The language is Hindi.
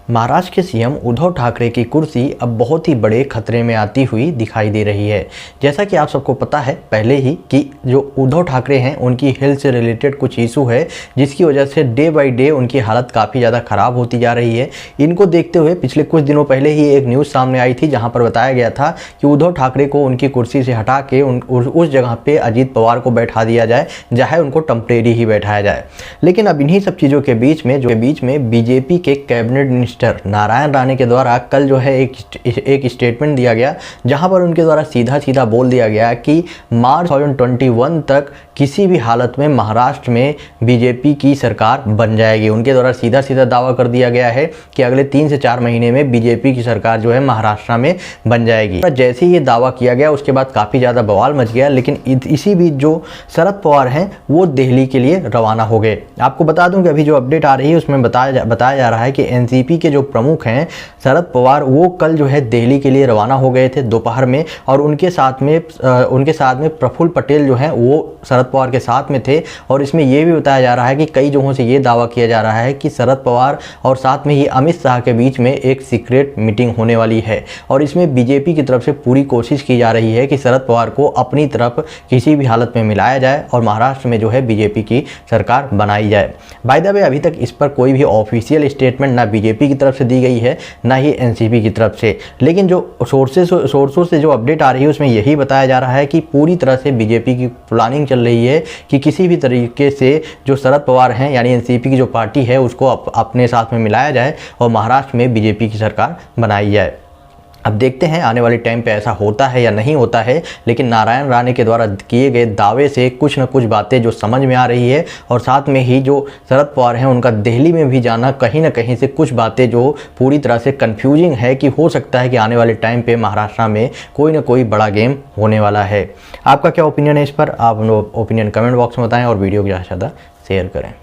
महाराष्ट्र के सीएम उद्धव ठाकरे की कुर्सी अब बहुत ही बड़े खतरे में आती हुई दिखाई दे रही है। जैसा कि आप सबको पता है पहले ही कि जो उद्धव ठाकरे हैं उनकी हेल्थ से रिलेटेड कुछ इशू है, जिसकी वजह से डे बाय डे उनकी हालत काफ़ी ज़्यादा ख़राब होती जा रही है। इनको देखते हुए पिछले कुछ दिनों पहले ही एक न्यूज़ सामने आई थी जहाँ पर बताया गया था कि उद्धव ठाकरे को उनकी कुर्सी से हटा के उस जगह पर अजीत पवार को बैठा दिया जाए, जहाँ उनको टेम्परेरी ही बैठाया जाए। लेकिन अब इन्हीं सब चीज़ों के बीच में बीजेपी के कैबिनेट मिनिस्टर नारायण राणे के द्वारा कल जो है एक स्टेटमेंट दिया गया, जहां पर उनके द्वारा सीधा बोल दिया गया कि मार्च 2021 तक किसी भी हालत में महाराष्ट्र में बीजेपी की सरकार बन जाएगी। उनके द्वारा सीधा दावा कर दिया गया है कि अगले 3 से 4 महीने में बीजेपी की सरकार जो है महाराष्ट्र में बन जाएगी। जैसे ही ये दावा किया गया उसके बाद काफ़ी ज़्यादा बवाल मच गया, लेकिन इसी बीच जो शरद पवार हैं वो दिल्ली के लिए रवाना हो गए। आपको बता दूं कि अभी जो अपडेट आ रही है उसमें बताया जा रहा है कि एनसीपी के जो प्रमुख हैं शरद पवार वो कल जो है दिल्ली के लिए रवाना हो गए थे दोपहर में, और उनके साथ में प्रफुल्ल पटेल जो हैं वो शरद पवार के साथ में थे। और इसमें यह भी बताया जा रहा है कि कई जगहों से ये दावा किया जा रहा है कि शरद पवार और साथ में ही अमित शाह के बीच में एक सीक्रेट मीटिंग होने वाली है, और इसमें बीजेपी की तरफ से पूरी कोशिश की जा रही है कि शरद पवार को अपनी तरफ किसी भी हालत में मिलाया जाए और महाराष्ट्र में जो है बीजेपी की सरकार बनाई जाए। बाय द वे अभी तक इस पर कोई भी ऑफिशियल स्टेटमेंट ना बीजेपी की तरफ से दी गई है ना ही एनसीपी की तरफ से, लेकिन जो सोर्सों से जो अपडेट आ रही है उसमें यही बताया जा रहा है कि पूरी तरह से बीजेपी की प्लानिंग चल रही है कि किसी भी तरीके से जो शरद पवार हैं यानी एनसीपी की जो पार्टी है उसको अपने साथ में मिलाया जाए और महाराष्ट्र में बीजेपी की सरकार बनाई जाए। अब देखते हैं आने वाले टाइम पे ऐसा होता है या नहीं होता है, लेकिन नारायण राणे के द्वारा किए गए दावे से कुछ न कुछ बातें जो समझ में आ रही है, और साथ में ही जो शरद पवार हैं उनका दिल्ली में भी जाना कहीं ना कहीं से कुछ बातें जो पूरी तरह से कंफ्यूजिंग है कि हो सकता है कि आने वाले टाइम पे महाराष्ट्र में कोई ना कोई बड़ा गेम होने वाला है। आपका क्या ओपिनियन है इस पर? आप ओपिनियन कमेंट बॉक्स में बताएं और वीडियो को ज़्यादा से ज़्यादा शेयर करें।